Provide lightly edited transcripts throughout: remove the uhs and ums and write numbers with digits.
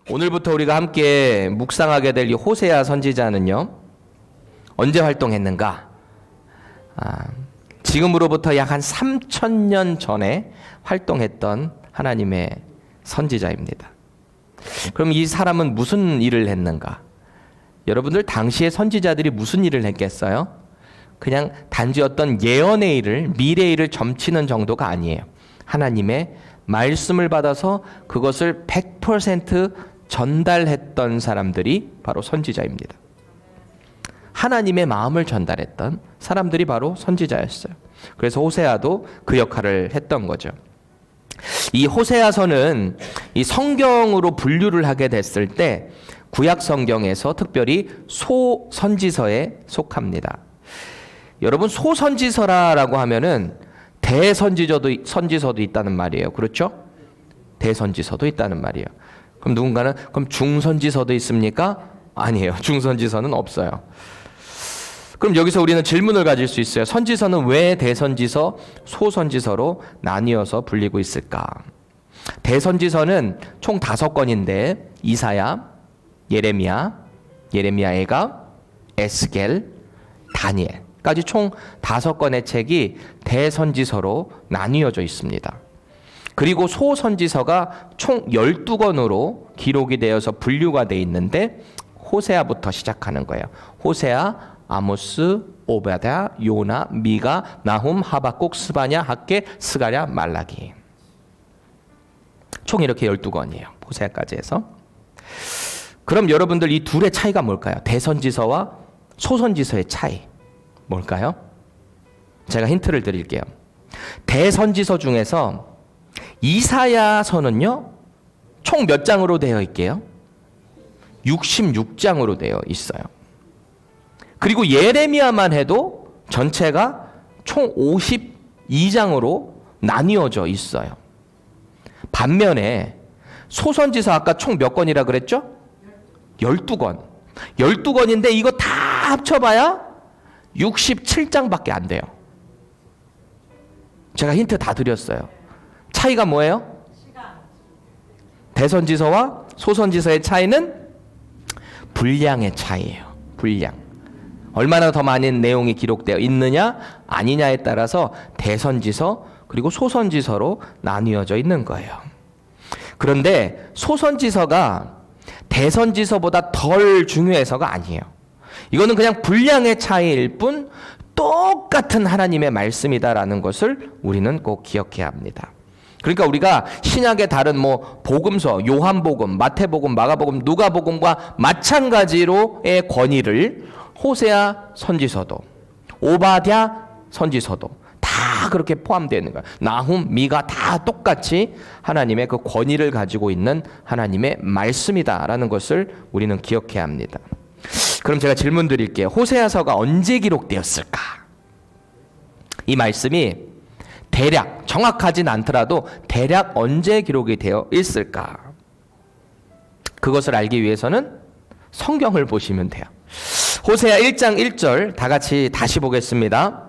오늘부터 우리가 함께 묵상하게 될 이 호세아 선지자는요, 언제 활동했는가? 지금으로부터 약 한 3,000년 전에 활동했던 하나님의 선지자입니다. 그럼 이 사람은 무슨 일을 했는가? 여러분들 당시의 선지자들이 무슨 일을 했겠어요? 그냥 단지 어떤 예언의 일을, 미래의 일을 점치는 정도가 아니에요. 하나님의 말씀을 받아서 그것을 100% 전달했던 사람들이 바로 선지자입니다. 하나님의 마음을 전달했던 사람들이 바로 선지자였어요. 그래서 호세아도 그 역할을 했던 거죠. 이 호세아서는 이 성경으로 분류를 하게 됐을 때 구약 성경에서 특별히 소선지서에 속합니다. 여러분, 소선지서라고 하면은 대선지서도 있다는 말이에요. 그렇죠? 대선지서도 있다는 말이에요. 그럼 누군가는 그럼 중선지서도 있습니까? 아니에요. 중선지서는 없어요. 그럼 여기서 우리는 질문을 가질 수 있어요. 선지서는 왜 대선지서, 소선지서로 나뉘어서 불리고 있을까? 대선지서는 총 5권인데 이사야, 예레미야, 예레미야애가, 에스겔, 다니엘까지 총 5권의 책이 대선지서로 나뉘어져 있습니다. 그리고 소선지서가 총 12권으로 기록이 되어서 분류가 되어 있는데 호세아부터 시작하는 거예요. 호세아, 아모스, 오바댜, 요나, 미가, 나훔, 하박국, 스바냐, 학개, 스가랴, 말라기. 총 이렇게 12권이에요. 호세아까지 해서. 그럼 여러분들 이 둘의 차이가 뭘까요? 대선지서와 소선지서의 차이 뭘까요? 제가 힌트를 드릴게요. 대선지서 중에서 이사야서는요, 총 몇 장으로 되어 있게요? 66장으로 되어 있어요. 그리고 예레미야만 해도 전체가 총 52장으로 나뉘어져 있어요. 반면에 소선지서 아까 총 몇 권이라 그랬죠? 12권. 12권인데 이거 다 합쳐봐야 67장밖에 안 돼요. 제가 힌트 다 드렸어요. 차이가 뭐예요? 대선지서와 소선지서의 차이는 분량의 차이예요. 분량. 얼마나 더 많은 내용이 기록되어 있느냐 아니냐에 따라서 대선지서 그리고 소선지서로 나뉘어져 있는 거예요. 그런데 소선지서가 대선지서보다 덜 중요해서가 아니에요. 이거는 그냥 분량의 차이일 뿐 똑같은 하나님의 말씀이다라는 것을 우리는 꼭 기억해야 합니다. 그러니까 우리가 신약의 다른 복음서, 요한복음, 마태복음, 마가복음, 누가복음과 마찬가지로의 권위를 호세아 선지서도, 오바댜 선지서도 다 그렇게 포함되어 있는 거예요. 나훔, 미가 다 똑같이 하나님의 그 권위를 가지고 있는 하나님의 말씀이다라는 것을 우리는 기억해야 합니다. 그럼 제가 질문 드릴게요. 호세아서가 언제 기록되었을까? 이 말씀이 대략, 정확하진 않더라도 대략 언제 기록이 되어 있을까? 그것을 알기 위해서는 성경을 보시면 돼요. 호세아 1장 1절 다 같이 다시 보겠습니다.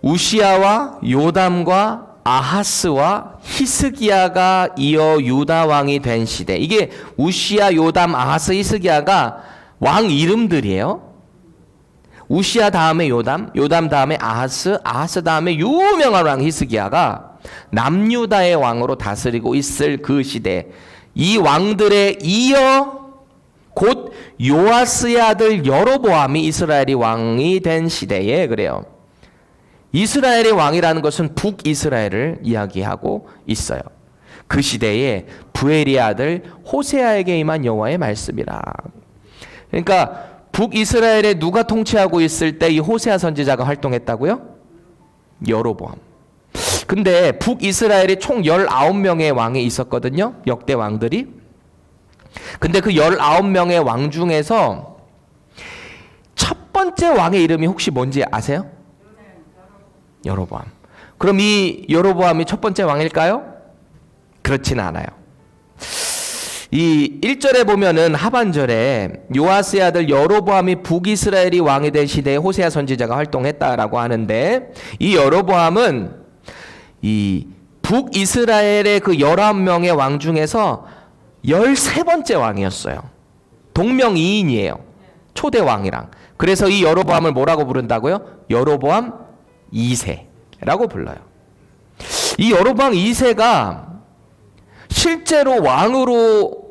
우시야와 요담과 아하스와 히스기야가 이어 유다 왕이 된 시대. 이게 우시야, 요담, 아하스, 히스기야가 왕 이름들이에요. 우시야 다음에 요담, 요담 다음에 아하스, 아하스 다음에 유명한 왕 히스기야가 남유다의 왕으로 다스리고 있을 그 시대. 이 왕들에 이어 곧 요아스의 아들 여로보암이 이스라엘이 왕이 된 시대에 그래요. 이스라엘의 왕이라는 것은 북이스라엘을 이야기하고 있어요. 그 시대에 부엘의 아들 호세아에게 임한 여호와의 말씀이라. 그러니까 북이스라엘에 누가 통치하고 있을 때 이 호세아 선지자가 활동했다고요? 여로보암. 근데 북이스라엘에 총 19명의 왕이 있었거든요. 역대 왕들이. 근데 그 19명의 왕 중에서 첫 번째 왕의 이름이 혹시 뭔지 아세요? 여로보암. 그럼 이 여로보암이 첫 번째 왕일까요? 그렇지는 않아요. 이 1절에 보면은 하반절에 요아스의 아들 여로보암이 북이스라엘이 왕이 된 시대에 호세아 선지자가 활동했다라고 하는데, 이 여로보암은 이 북이스라엘의 그 19명의 왕 중에서 13번째 왕이었어요. 동명이인이에요. 초대 왕이랑. 그래서 이 여로보암을 뭐라고 부른다고요? 여로보암 2세라고 불러요. 이 여로보암 2세가 실제로 왕으로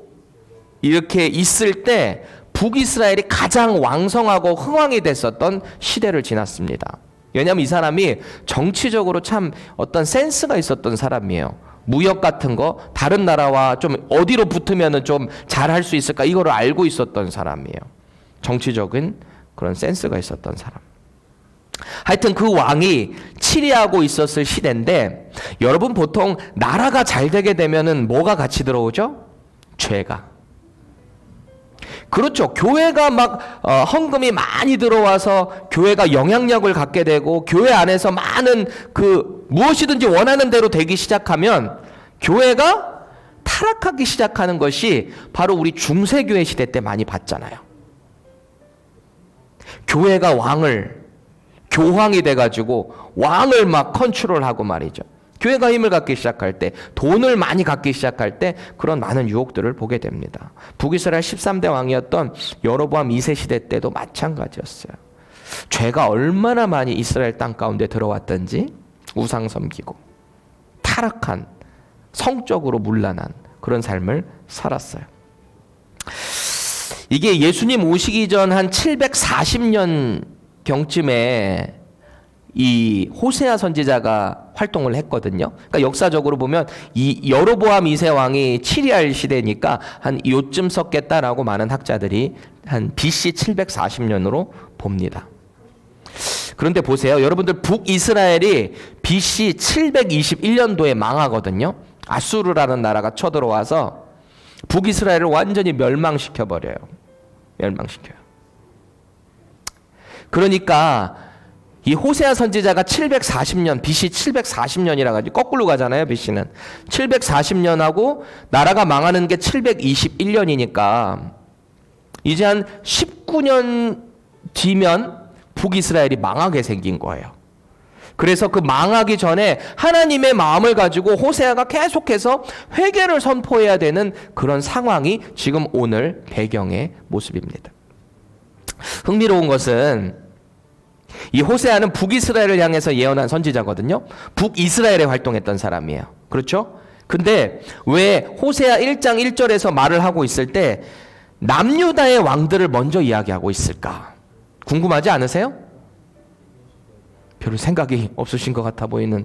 이렇게 있을 때 북이스라엘이 가장 왕성하고 흥왕이 됐었던 시대를 지났습니다. 왜냐하면 이 사람이 정치적으로 참 어떤 센스가 있었던 사람이에요. 무역 같은 거 다른 나라와 좀 어디로 붙으면 좀 잘할 수 있을까 이거를 알고 있었던 사람이에요. 정치적인 그런 센스가 있었던 사람. 하여튼 그 왕이 치리하고 있었을 시대인데, 여러분 보통 나라가 잘 되게 되면은 뭐가 같이 들어오죠? 죄가. 그렇죠. 교회가 막 헌금이 많이 들어와서 교회가 영향력을 갖게 되고 교회 안에서 많은 무엇이든지 원하는 대로 되기 시작하면 교회가 타락하기 시작하는 것이 바로 우리 중세교회 시대 때 많이 봤잖아요. 교회가 교황이 돼가지고 왕을 막 컨트롤하고 말이죠. 교회가 힘을 갖기 시작할 때, 돈을 많이 갖기 시작할 때 그런 많은 유혹들을 보게 됩니다. 북이스라엘 13대 왕이었던 여로보암 2세 시대 때도 마찬가지였어요. 죄가 얼마나 많이 이스라엘 땅 가운데 들어왔던지, 우상 섬기고 타락한, 성적으로 문란한 그런 삶을 살았어요. 이게 예수님 오시기 전 한 740년 경쯤에 이 호세아 선지자가 활동을 했거든요. 그러니까 역사적으로 보면 이 여로보암 2세 왕이 치리할 시대니까 한 요쯤 썼겠다라고 많은 학자들이 한 BC 740년으로 봅니다. 그런데 보세요. 여러분들 북이스라엘이 BC 721년도에 망하거든요. 아수르라는 나라가 쳐들어와서 북이스라엘을 완전히 멸망시켜버려요. 멸망시켜요. 그러니까 이 호세아 선지자가 740년, BC 740년이라 가지고 거꾸로 가잖아요, BC는. 740년하고 나라가 망하는 게 721년이니까 이제 한 19년 뒤면 북이스라엘이 망하게 생긴 거예요. 그래서 그 망하기 전에 하나님의 마음을 가지고 호세아가 계속해서 회개를 선포해야 되는 그런 상황이 지금 오늘 배경의 모습입니다. 흥미로운 것은 이 호세아는 북이스라엘을 향해서 예언한 선지자거든요. 북이스라엘에 활동했던 사람이에요. 그렇죠? 근데 왜 호세아 1장 1절에서 말을 하고 있을 때 남유다의 왕들을 먼저 이야기하고 있을까? 궁금하지 않으세요? 별로 생각이 없으신 것 같아 보이는.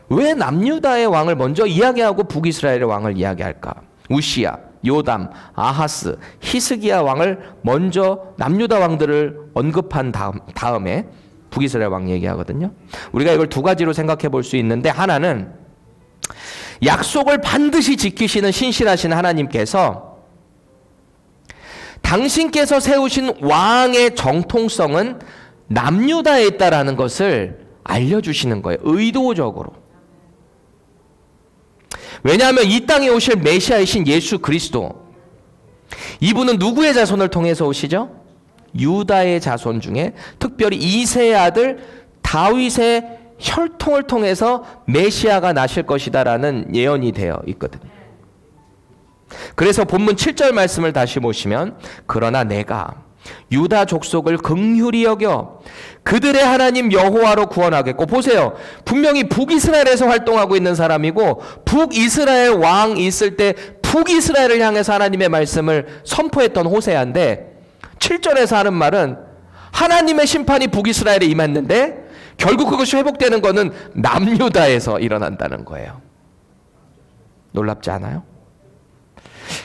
왜 남유다의 왕을 먼저 이야기하고 북이스라엘의 왕을 이야기할까? 우시야, 요담, 아하스, 히스기야 왕을 먼저 남유다 왕들을 언급한 다음에 북이스라엘 왕 얘기하거든요. 우리가 이걸 두 가지로 생각해 볼 수 있는데, 하나는 약속을 반드시 지키시는 신실하신 하나님께서 당신께서 세우신 왕의 정통성은 남유다에 있다라는 것을 알려주시는 거예요. 의도적으로. 왜냐하면 이 땅에 오실 메시아이신 예수 그리스도, 이분은 누구의 자손을 통해서 오시죠? 유다의 자손 중에 특별히 이새의 아들 다윗의 혈통을 통해서 메시아가 나실 것이다라는 예언이 되어 있거든요. 그래서 본문 7절 말씀을 다시 보시면, 그러나 내가 유다 족속을 긍휼히 여겨 그들의 하나님 여호와로 구원하겠고, 보세요. 분명히 북이스라엘에서 활동하고 있는 사람이고 북이스라엘 왕 있을 때 북이스라엘을 향해서 하나님의 말씀을 선포했던 호세아인데, 7절에서 하는 말은 하나님의 심판이 북이스라엘에 임했는데 결국 그것이 회복되는 것은 남유다에서 일어난다는 거예요. 놀랍지 않아요?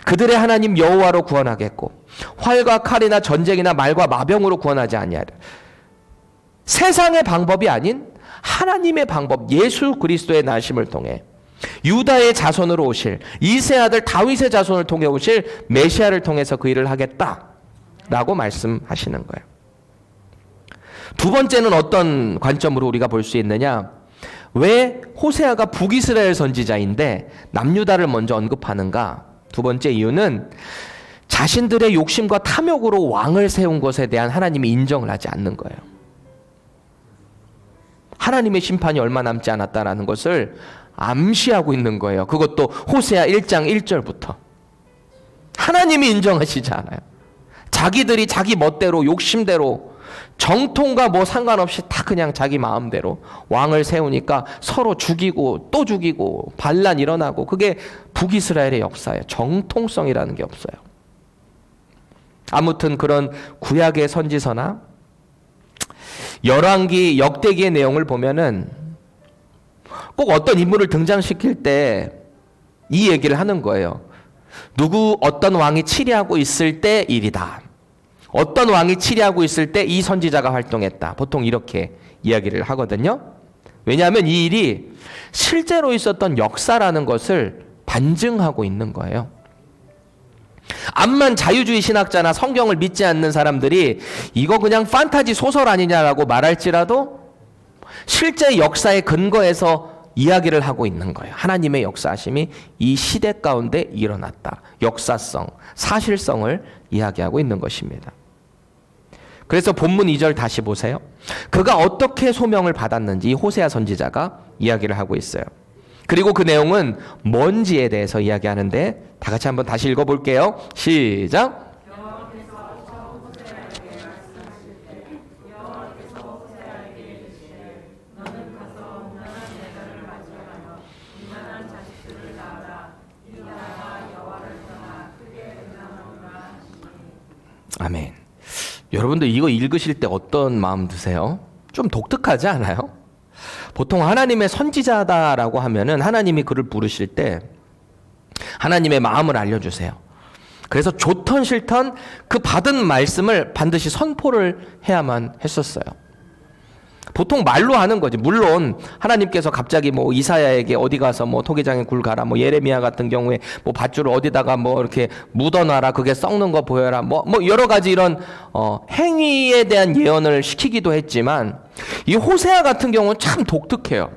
그들의 하나님 여호와로 구원하겠고 활과 칼이나 전쟁이나 말과 마병으로 구원하지 아니하리라. 세상의 방법이 아닌 하나님의 방법, 예수 그리스도의 나심을 통해 유다의 자손으로 오실 이새 아들 다윗의 자손을 통해 오실 메시아를 통해서 그 일을 하겠다라고 말씀하시는 거예요. 두 번째는 어떤 관점으로 우리가 볼 수 있느냐? 왜 호세아가 북이스라엘 선지자인데 남유다를 먼저 언급하는가? 두 번째 이유는 자신들의 욕심과 탐욕으로 왕을 세운 것에 대한 하나님이 인정을 하지 않는 거예요. 하나님의 심판이 얼마 남지 않았다라는 것을 암시하고 있는 거예요. 그것도 호세아 1장 1절부터. 하나님이 인정하시지 않아요. 자기들이 자기 멋대로 욕심대로 정통과 뭐 상관없이 다 그냥 자기 마음대로 왕을 세우니까 서로 죽이고 또 죽이고 반란 일어나고, 그게 북이스라엘의 역사예요. 정통성이라는 게 없어요. 아무튼 그런 구약의 선지서나 열왕기, 역대기의 내용을 보면은 꼭 어떤 인물을 등장시킬 때 이 얘기를 하는 거예요. 누구 어떤 왕이 치리하고 있을 때 일이다. 어떤 왕이 치리하고 있을 때 이 선지자가 활동했다. 보통 이렇게 이야기를 하거든요. 왜냐하면 이 일이 실제로 있었던 역사라는 것을 반증하고 있는 거예요. 암만 자유주의 신학자나 성경을 믿지 않는 사람들이 이거 그냥 판타지 소설 아니냐라고 말할지라도 실제 역사의 근거에서 이야기를 하고 있는 거예요. 하나님의 역사하심이 이 시대 가운데 일어났다. 역사성, 사실성을 이야기하고 있는 것입니다. 그래서 본문 2절 다시 보세요. 그가 어떻게 소명을 받았는지 호세아 선지자가 이야기를 하고 있어요. 그리고 그 내용은 뭔지에 대해서 이야기하는데 다 같이 한번 다시 읽어볼게요. 시작. 아멘. 여러분들 이거 읽으실 때 어떤 마음 드세요? 좀 독특하지 않아요? 보통 하나님의 선지자다라고 하면은 하나님이 그를 부르실 때 하나님의 마음을 알려주세요. 그래서 좋던 싫던 그 받은 말씀을 반드시 선포를 해야만 했었어요. 보통 말로 하는 거지. 물론 하나님께서 갑자기 뭐 이사야에게 어디 가서 뭐 토기장에 굴 가라, 뭐 예레미야 같은 경우에 뭐 밧줄을 어디다가 뭐 이렇게 묻어놔라, 그게 썩는 거 보여라, 뭐 여러 가지 이런 행위에 대한 예언을 시키기도 했지만, 이 호세아 같은 경우는 참 독특해요.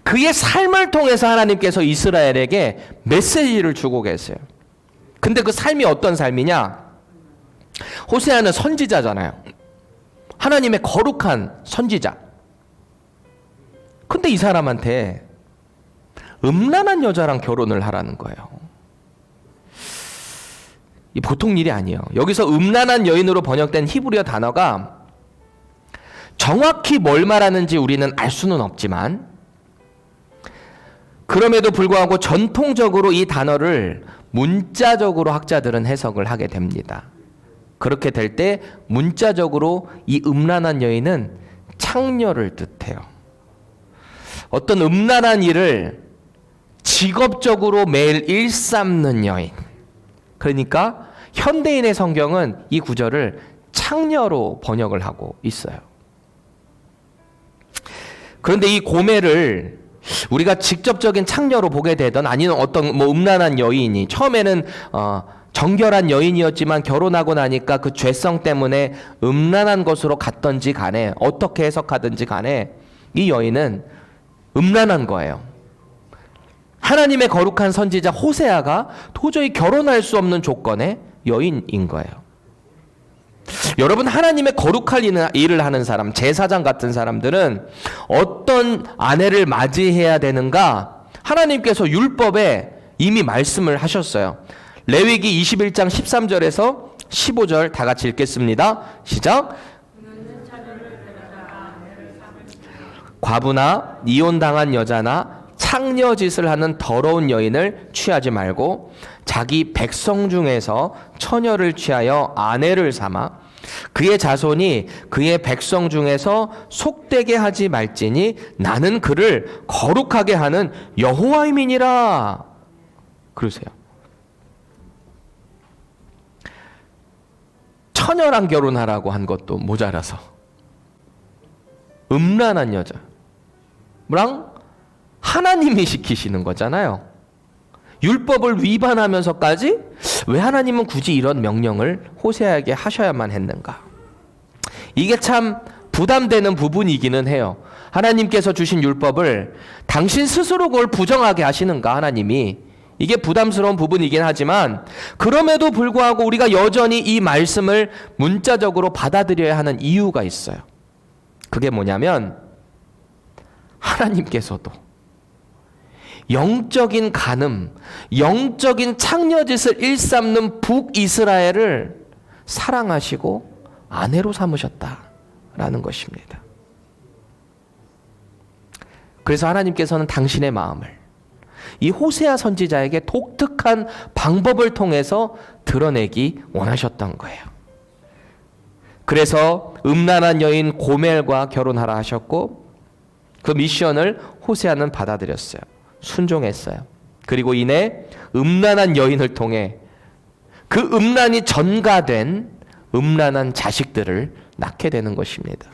그의 삶을 통해서 하나님께서 이스라엘에게 메시지를 주고 계세요. 근데 그 삶이 어떤 삶이냐? 호세아는 선지자잖아요. 하나님의 거룩한 선지자. 근데 이 사람한테 음란한 여자랑 결혼을 하라는 거예요. 이 보통 일이 아니에요. 여기서 음란한 여인으로 번역된 히브리어 단어가 정확히 뭘 말하는지 우리는 알 수는 없지만, 그럼에도 불구하고 전통적으로 이 단어를 문자적으로 학자들은 해석을 하게 됩니다. 그렇게 될 때 문자적으로 이 음란한 여인은 창녀를 뜻해요. 어떤 음란한 일을 직업적으로 매일 일삼는 여인. 그러니까 현대인의 성경은 이 구절을 창녀로 번역을 하고 있어요. 그런데 이 고매를 우리가 직접적인 창녀로 보게 되던, 아니면 어떤 뭐 음란한 여인이 처음에는 정결한 여인이었지만 결혼하고 나니까 그 죄성 때문에 음란한 것으로 갔던지 간에, 어떻게 해석하든지 간에 이 여인은 음란한 거예요. 하나님의 거룩한 선지자 호세아가 도저히 결혼할 수 없는 조건의 여인인 거예요. 여러분, 하나님의 거룩한 일을 하는 사람, 제사장 같은 사람들은 어떤 아내를 맞이해야 되는가? 하나님께서 율법에 이미 말씀을 하셨어요. 레위기 21장 13절에서 15절 다 같이 읽겠습니다. 시작. 과부나 이혼당한 여자나 창녀짓을 하는 더러운 여인을 취하지 말고 자기 백성 중에서 처녀를 취하여 아내를 삼아 그의 자손이 그의 백성 중에서 속되게 하지 말지니 나는 그를 거룩하게 하는 여호와임이니라. 그러세요. 처녀랑 결혼하라고 한 것도 모자라서 음란한 여자랑 하나님이 시키시는 거잖아요. 율법을 위반하면서까지 왜 하나님은 굳이 이런 명령을 호세아에게 하셔야만 했는가? 이게 참 부담되는 부분이기는 해요. 하나님께서 주신 율법을 당신 스스로 그걸 부정하게 하시는가, 하나님이. 이게 부담스러운 부분이긴 하지만, 그럼에도 불구하고 우리가 여전히 이 말씀을 문자적으로 받아들여야 하는 이유가 있어요. 그게 뭐냐면, 하나님께서도 영적인 간음, 영적인 창녀짓을 일삼는 북이스라엘을 사랑하시고 아내로 삼으셨다라는 것입니다. 그래서 하나님께서는 당신의 마음을 이 호세아 선지자에게 독특한 방법을 통해서 드러내기 원하셨던 거예요. 그래서 음란한 여인 고멜과 결혼하라 하셨고 그 미션을 호세아는 받아들였어요. 순종했어요. 그리고 이내 음란한 여인을 통해 그 음란이 전가된 음란한 자식들을 낳게 되는 것입니다.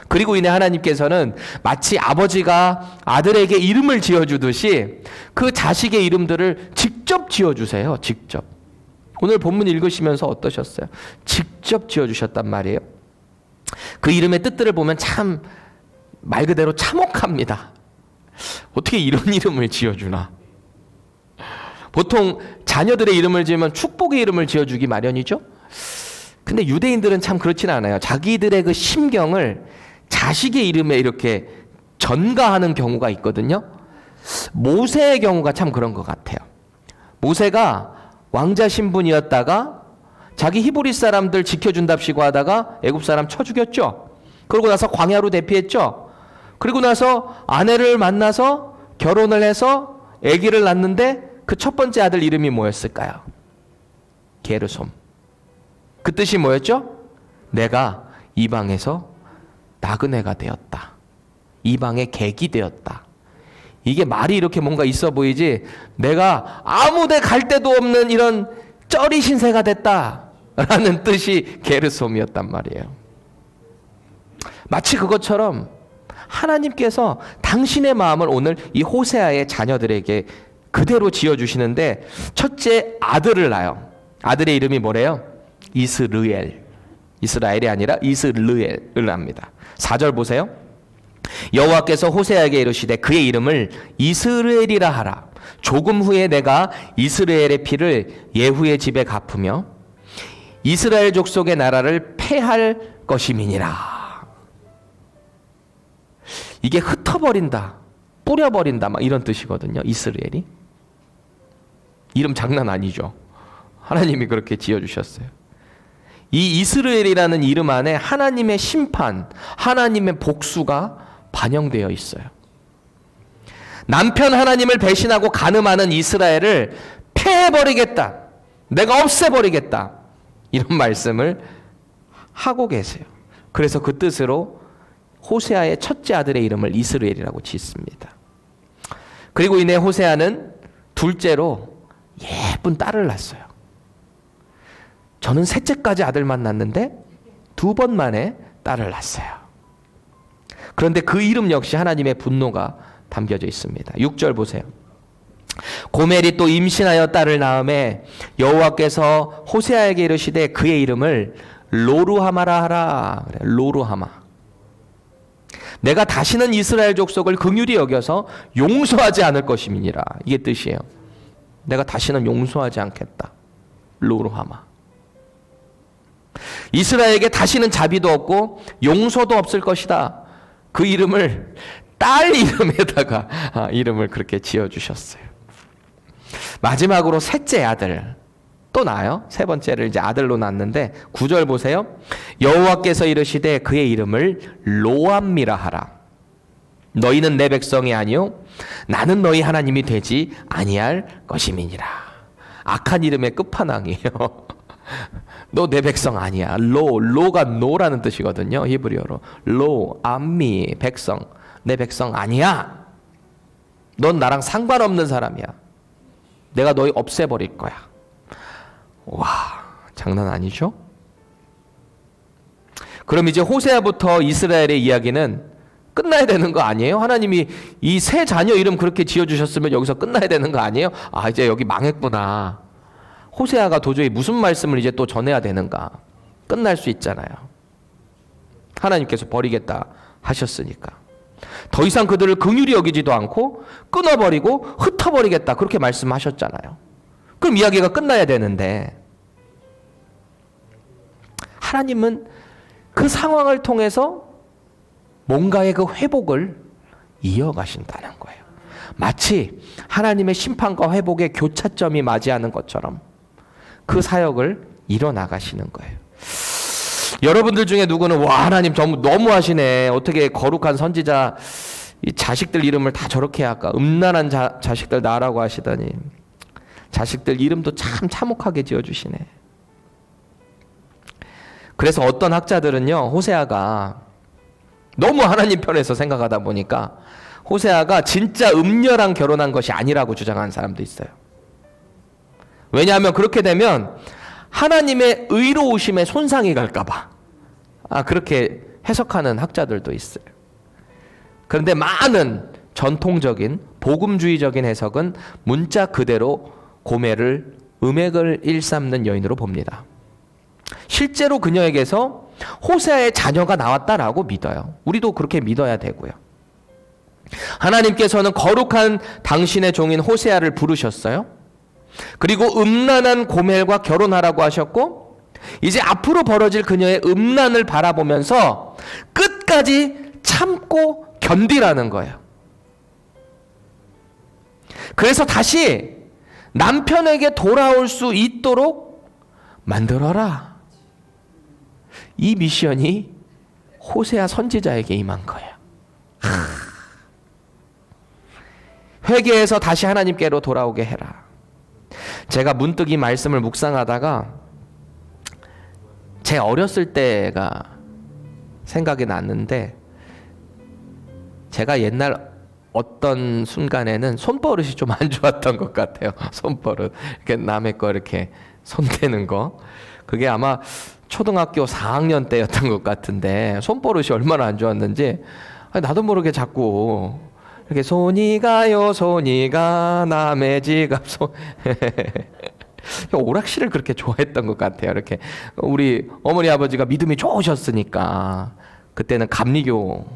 그리고 이내 하나님께서는 마치 아버지가 아들에게 이름을 지어주듯이 그 자식의 이름들을 직접 지어주세요. 직접. 오늘 본문 읽으시면서 어떠셨어요? 직접 지어주셨단 말이에요. 그 이름의 뜻들을 보면 참 말 그대로 참혹합니다. 어떻게 이런 이름을 지어주나? 보통 자녀들의 이름을 지으면 축복의 이름을 지어주기 마련이죠. 근데 유대인들은 참 그렇진 않아요. 자기들의 그 심경을 자식의 이름에 이렇게 전가하는 경우가 있거든요. 모세의 경우가 참 그런 것 같아요. 모세가 왕자 신분이었다가 자기 히브리 사람들 지켜준답시고 하다가 애굽 사람 쳐 죽였죠. 그러고 나서 광야로 대피했죠. 그리고 나서 아내를 만나서 결혼을 해서 아기를 낳는데 그 첫 번째 아들 이름이 뭐였을까요? 게르솜. 그 뜻이 뭐였죠? 내가 이방에서 나그네가 되었다. 이방의 객이 되었다. 이게 말이 이렇게 뭔가 있어 보이지 내가 아무데 갈 데도 없는 이런 쩌리 신세가 됐다라는 뜻이 게르솜이었단 말이에요. 마치 그것처럼 하나님께서 당신의 마음을 오늘 이 호세아의 자녀들에게 그대로 지어주시는데 첫째 아들을 낳아요. 아들의 이름이 뭐래요? 이스르엘. 이스라엘이 아니라 이스르엘을 낳습니다. 4절 보세요. 여호와께서 호세아에게 이르시되 그의 이름을 이스라엘이라 하라. 조금 후에 내가 이스라엘의 피를 예후의 집에 갚으며 이스라엘 족속의 나라를 패할 것임이니라. 이게 흩어버린다, 뿌려버린다 막 이런 뜻이거든요. 이스라엘이. 이름 장난 아니죠. 하나님이 그렇게 지어주셨어요. 이 이스라엘이라는 이름 안에 하나님의 심판, 하나님의 복수가 반영되어 있어요. 남편 하나님을 배신하고 간음하는 이스라엘을 패해버리겠다, 내가 없애버리겠다, 이런 말씀을 하고 계세요. 그래서 그 뜻으로 호세아의 첫째 아들의 이름을 이스라엘이라고 짓습니다. 그리고 이내 호세아는 둘째로 예쁜 딸을 낳았어요. 저는 셋째까지 아들만 낳았는데 2번 만에 딸을 낳았어요. 그런데 그 이름 역시 하나님의 분노가 담겨져 있습니다. 6절 보세요. 고멜이 또 임신하여 딸을 낳음에 여호와께서 호세아에게 이르시되 그의 이름을 로루하마라 하라. 그래, 로루하마. 내가 다시는 이스라엘 족속을 긍휼히 여겨서 용서하지 않을 것임이니라. 이게 뜻이에요. 내가 다시는 용서하지 않겠다. 로루하마. 이스라엘에게 다시는 자비도 없고 용서도 없을 것이다. 그 이름을 딸 이름에다가 이름을 그렇게 지어주셨어요. 마지막으로 셋째 아들 또 낳아요. 세 번째를 이제 아들로 낳는데 9절 보세요. 여호와께서 이르시되 그의 이름을 로암미라 하라. 너희는 내 백성이 아니요 나는 너희 하나님이 되지 아니할 것임이니라. 악한 이름의 끝판왕이에요. 너 내 백성 아니야. 로가 노라는 뜻이거든요. 히브리어로. 로, 암미, 백성. 내 백성 아니야. 넌 나랑 상관없는 사람이야. 내가 너희 없애버릴 거야. 와, 장난 아니죠? 그럼 이제 호세아부터 이스라엘의 이야기는 끝나야 되는 거 아니에요? 하나님이 이 세 자녀 이름 그렇게 지어주셨으면 여기서 끝나야 되는 거 아니에요? 아, 이제 여기 망했구나. 호세아가 도저히 무슨 말씀을 이제 또 전해야 되는가? 끝날 수 있잖아요. 하나님께서 버리겠다 하셨으니까. 더 이상 그들을 긍휼히 여기지도 않고 끊어버리고 흩어버리겠다 그렇게 말씀하셨잖아요. 그럼 이야기가 끝나야 되는데 하나님은 그 상황을 통해서 뭔가의 그 회복을 이어가신다는 거예요. 마치 하나님의 심판과 회복의 교차점이 맞이하는 것처럼 그 사역을 이뤄나가시는 거예요. 여러분들 중에 누구는 와 하나님 너무 하시네. 어떻게 거룩한 선지자 이 자식들 이름을 다 저렇게 할까? 음란한 자식들 낳으라고 하시더니 자식들 이름도 참 참혹하게 지어주시네. 그래서 어떤 학자들은요, 호세아가 너무 하나님 편에서 생각하다 보니까 호세아가 진짜 음녀랑 결혼한 것이 아니라고 주장하는 사람도 있어요. 왜냐하면 그렇게 되면 하나님의 의로우심에 손상이 갈까봐 그렇게 해석하는 학자들도 있어요. 그런데 많은 전통적인 복음주의적인 해석은 문자 그대로 고멜을 음행을 일삼는 여인으로 봅니다. 실제로 그녀에게서 호세아의 자녀가 나왔다라고 믿어요. 우리도 그렇게 믿어야 되고요. 하나님께서는 거룩한 당신의 종인 호세아를 부르셨어요. 그리고 음란한 고멜과 결혼하라고 하셨고 이제 앞으로 벌어질 그녀의 음란을 바라보면서 끝까지 참고 견디라는 거예요. 그래서 다시 남편에게 돌아올 수 있도록 만들어라. 이 미션이 호세아 선지자에게 임한 거예요. 회개해서 다시 하나님께로 돌아오게 해라. 제가 문득 이 말씀을 묵상하다가 제 어렸을 때가 생각이 났는데, 제가 옛날 어떤 순간에는 손버릇이 좀 안 좋았던 것 같아요. 손버릇. 이렇게 남의 거 이렇게 손대는 거. 그게 아마 초등학교 4학년 때였던 것 같은데, 손버릇이 얼마나 안 좋았는지 나도 모르게 자꾸 이렇게 손이 가요, 손이 가, 남의 지갑 오락실을 그렇게 좋아했던 것 같아요. 이렇게 우리 어머니 아버지가 믿음이 좋으셨으니까 그때는 감리교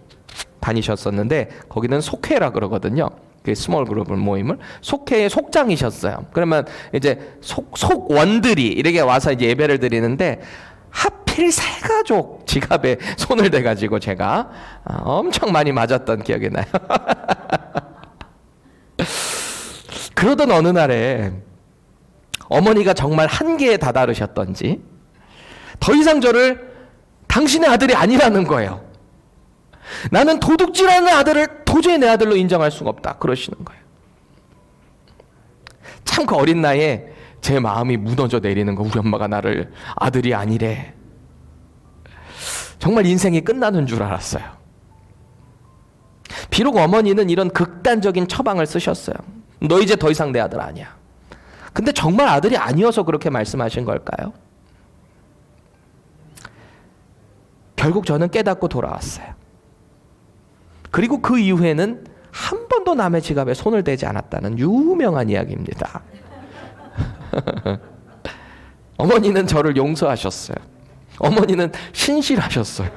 다니셨었는데 거기는 속회라 그러거든요. 그 스몰 그룹 모임을 속회의 속장이셨어요. 그러면 이제 속원들이 이렇게 와서 이제 예배를 드리는데 하필 세 가족 지갑에 손을 대가지고 제가 엄청 많이 맞았던 기억이 나요. 그러던 어느 날에 어머니가 정말 한계에 다다르셨던지 더 이상 저를 당신의 아들이 아니라는 거예요. 나는 도둑질하는 아들을 도저히 내 아들로 인정할 수가 없다 그러시는 거예요. 참 그 어린 나이에 제 마음이 무너져 내리는 거. 우리 엄마가 나를 아들이 아니래. 정말 인생이 끝나는 줄 알았어요. 비록 어머니는 이런 극단적인 처방을 쓰셨어요. 너 이제 더 이상 내 아들 아니야. 근데 정말 아들이 아니어서 그렇게 말씀하신 걸까요? 결국 저는 깨닫고 돌아왔어요. 그리고 그 이후에는 한 번도 남의 지갑에 손을 대지 않았다는 유명한 이야기입니다. 어머니는 저를 용서하셨어요. 어머니는 신실하셨어요.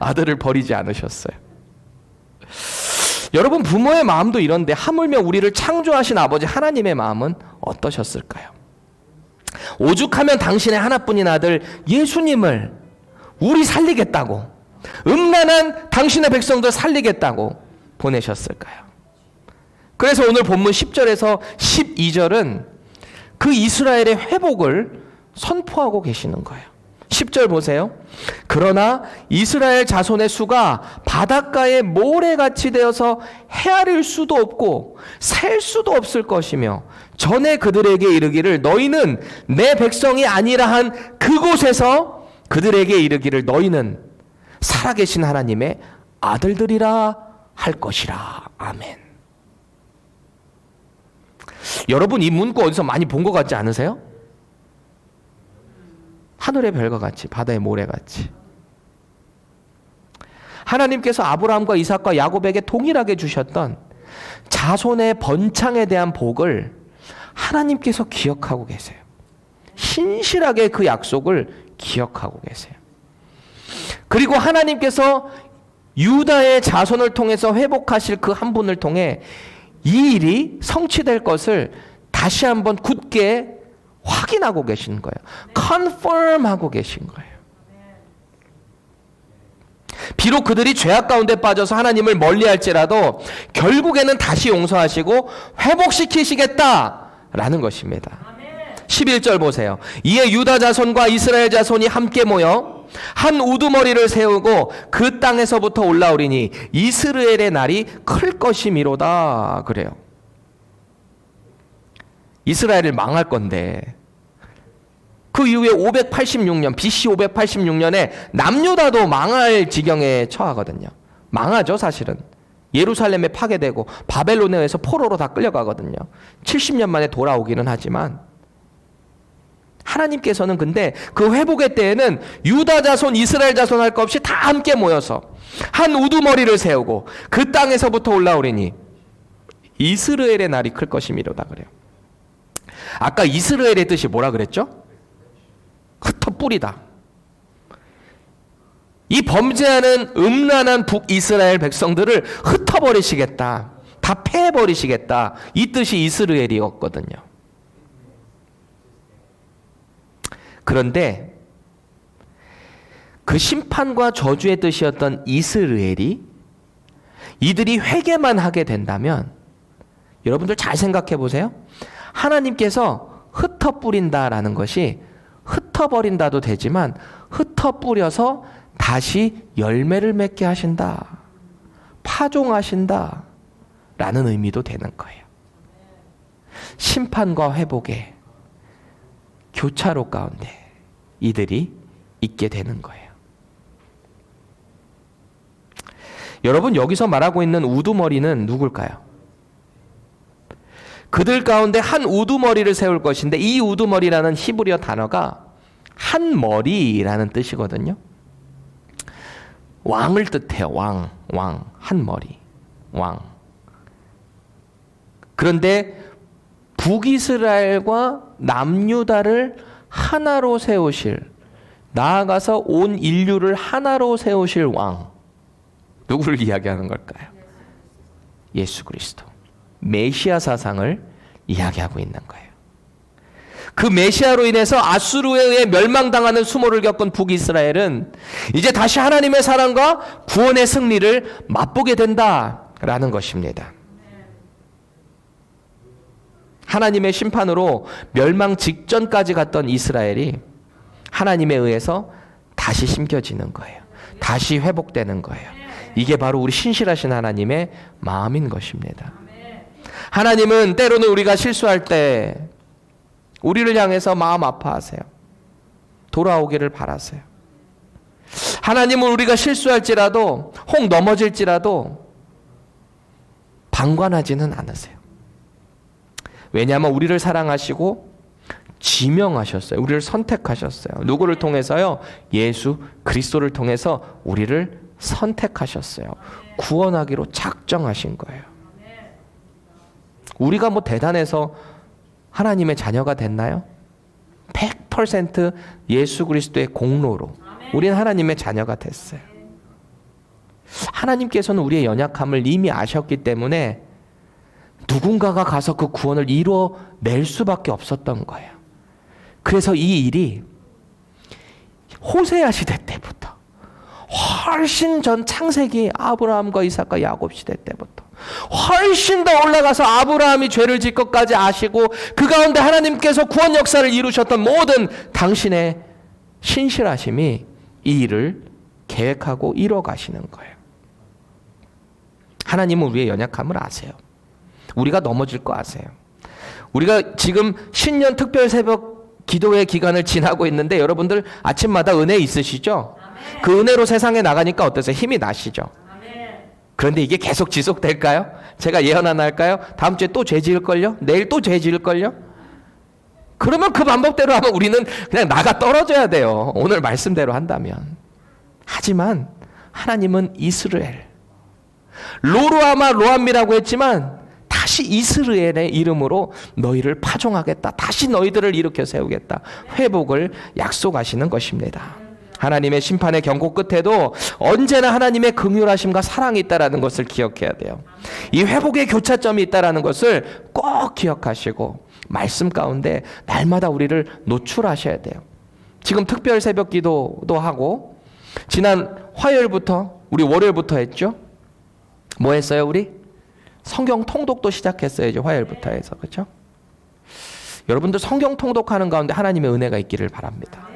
아들을 버리지 않으셨어요. 여러분, 부모의 마음도 이런데 하물며 우리를 창조하신 아버지 하나님의 마음은 어떠셨을까요? 오죽하면 당신의 하나뿐인 아들 예수님을 우리 살리겠다고, 음란한 당신의 백성들 살리겠다고 보내셨을까요? 그래서 오늘 본문 10절에서 12절은 그 이스라엘의 회복을 선포하고 계시는 거예요. 10절 보세요. 그러나 이스라엘 자손의 수가 바닷가의 모래같이 되어서 헤아릴 수도 없고 셀 수도 없을 것이며 전에 그들에게 이르기를 너희는 내 백성이 아니라 한 그곳에서 그들에게 이르기를 너희는 살아계신 하나님의 아들들이라 할 것이라. 아멘. 여러분, 이 문구 어디서 많이 본 것 같지 않으세요? 하늘의 별과 같이, 바다의 모래같이. 하나님께서 아브라함과 이삭과 야곱에게 동일하게 주셨던 자손의 번창에 대한 복을 하나님께서 기억하고 계세요. 신실하게 그 약속을 기억하고 계세요. 그리고 하나님께서 유다의 자손을 통해서 회복하실 그 한 분을 통해 이 일이 성취될 것을 다시 한번 굳게 확인하고 계신 거예요. 컨펌하고 계신 거예요. 비록 그들이 죄악 가운데 빠져서 하나님을 멀리할지라도 결국에는 다시 용서하시고 회복시키시겠다라는 것입니다. 11절 보세요. 이에 유다 자손과 이스라엘 자손이 함께 모여 한 우두머리를 세우고 그 땅에서부터 올라오리니 이스라엘의 날이 클 것이미로다. 그래요. 이스라엘을 망할 건데 그 이후에 586년 BC 586년에 남유다도 망할 지경에 처하거든요. 망하죠, 사실은. 예루살렘에 파괴되고 바벨론에 의해서 포로로 다 끌려가거든요. 70년 만에 돌아오기는 하지만 하나님께서는 근데 그 회복의 때에는 유다 자손, 이스라엘 자손 할 것 없이 다 함께 모여서 한 우두머리를 세우고 그 땅에서부터 올라오리니 이스라엘의 날이 클 것이미로다. 그래요. 아까 이스라엘의 뜻이 뭐라 그랬죠? 흩어 뿌리다. 이 범죄하는 음란한 북이스라엘 백성들을 흩어버리시겠다. 다 패해버리시겠다. 이 뜻이 이스라엘이었거든요. 그런데 그 심판과 저주의 뜻이었던 이스라엘이 이들이 회개만 하게 된다면 여러분들 잘 생각해 보세요. 하나님께서 흩어 뿌린다라는 것이 흩어버린다도 되지만 흩어 뿌려서 다시 열매를 맺게 하신다. 파종하신다. 라는 의미도 되는 거예요. 심판과 회복의 교차로 가운데 이들이 있게 되는 거예요. 여러분, 여기서 말하고 있는 우두머리는 누굴까요? 그들 가운데 한 우두머리를 세울 것인데 이 우두머리라는 히브리어 단어가 한 머리라는 뜻이거든요. 왕을 뜻해요. 왕, 한 머리, 왕. 그런데 북이스라엘과 남유다를 하나로 세우실, 나아가서 온 인류를 하나로 세우실 왕, 누구를 이야기하는 걸까요? 예수 그리스도. 메시아 사상을 이야기하고 있는 거예요. 그 메시아로 인해서 아수르에 의해 멸망당하는 수모를 겪은 북이스라엘은 이제 다시 하나님의 사랑과 구원의 승리를 맛보게 된다라는 것입니다. 하나님의 심판으로 멸망 직전까지 갔던 이스라엘이 하나님에 의해서 다시 심겨지는 거예요. 다시 회복되는 거예요. 이게 바로 우리 신실하신 하나님의 마음인 것입니다. 하나님은 때로는 우리가 실수할 때 우리를 향해서 마음 아파하세요. 돌아오기를 바라세요. 하나님은 우리가 실수할지라도 혹 넘어질지라도 방관하지는 않으세요. 왜냐하면 우리를 사랑하시고 지명하셨어요. 우리를 선택하셨어요. 누구를 통해서요? 예수 그리스도를 통해서 우리를 선택하셨어요. 구원하기로 작정하신 거예요. 우리가 뭐 대단해서 하나님의 자녀가 됐나요? 100% 예수 그리스도의 공로로 우리는 하나님의 자녀가 됐어요. 하나님께서는 우리의 연약함을 이미 아셨기 때문에 누군가가 가서 그 구원을 이루어낼 수밖에 없었던 거예요. 그래서 이 일이 호세아 시대 때부터 훨씬 전 창세기 아브라함과 이삭과 야곱 시대 때부터 훨씬 더 올라가서 아브라함이 죄를 질 것까지 아시고 그 가운데 하나님께서 구원 역사를 이루셨던 모든 당신의 신실하심이 이 일을 계획하고 이뤄가시는 거예요. 하나님은 우리의 연약함을 아세요. 우리가 넘어질 거 아세요. 우리가 지금 신년 특별 새벽 기도의 기간을 지나고 있는데 여러분들 아침마다 은혜 있으시죠? 아멘. 그 은혜로 세상에 나가니까 어떠세요? 힘이 나시죠? 아멘. 그런데 이게 계속 지속될까요? 제가 예언 하나 할까요? 다음 주에 또 죄 지을걸요? 내일 또 죄 지을걸요? 그러면 그 방법대로 하면 우리는 그냥 나가 떨어져야 돼요. 오늘 말씀대로 한다면. 하지만 하나님은 이스라엘, 로루아마 로암미라고 했지만 다시 이스라엘의 이름으로 너희를 파종하겠다. 다시 너희들을 일으켜 세우겠다. 회복을 약속하시는 것입니다. 하나님의 심판의 경고 끝에도 언제나 하나님의 긍휼하심과 사랑이 있다라는 것을 기억해야 돼요. 이 회복의 교차점이 있다라는 것을 꼭 기억하시고 말씀 가운데 날마다 우리를 노출하셔야 돼요. 지금 특별 새벽 기도도 하고 지난 화요일부터 우리 월요일부터 했죠? 뭐 했어요, 우리? 성경 통독도 시작했어요, 이제 화요일부터 해서. 그렇죠? 여러분들 성경 통독하는 가운데 하나님의 은혜가 있기를 바랍니다.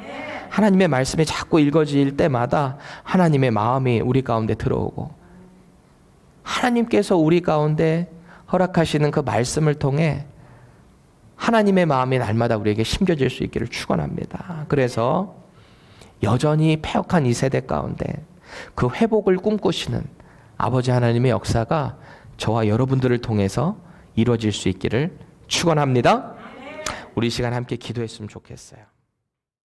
하나님의 말씀이 자꾸 읽어질 때마다 하나님의 마음이 우리 가운데 들어오고 하나님께서 우리 가운데 허락하시는 그 말씀을 통해 하나님의 마음이 날마다 우리에게 심겨질 수 있기를 축원합니다. 그래서 여전히 패역한 이 세대 가운데 그 회복을 꿈꾸시는 아버지 하나님의 역사가 저와 여러분들을 통해서 이루어질 수 있기를 축원합니다. 우리 시간 함께 기도했으면 좋겠어요.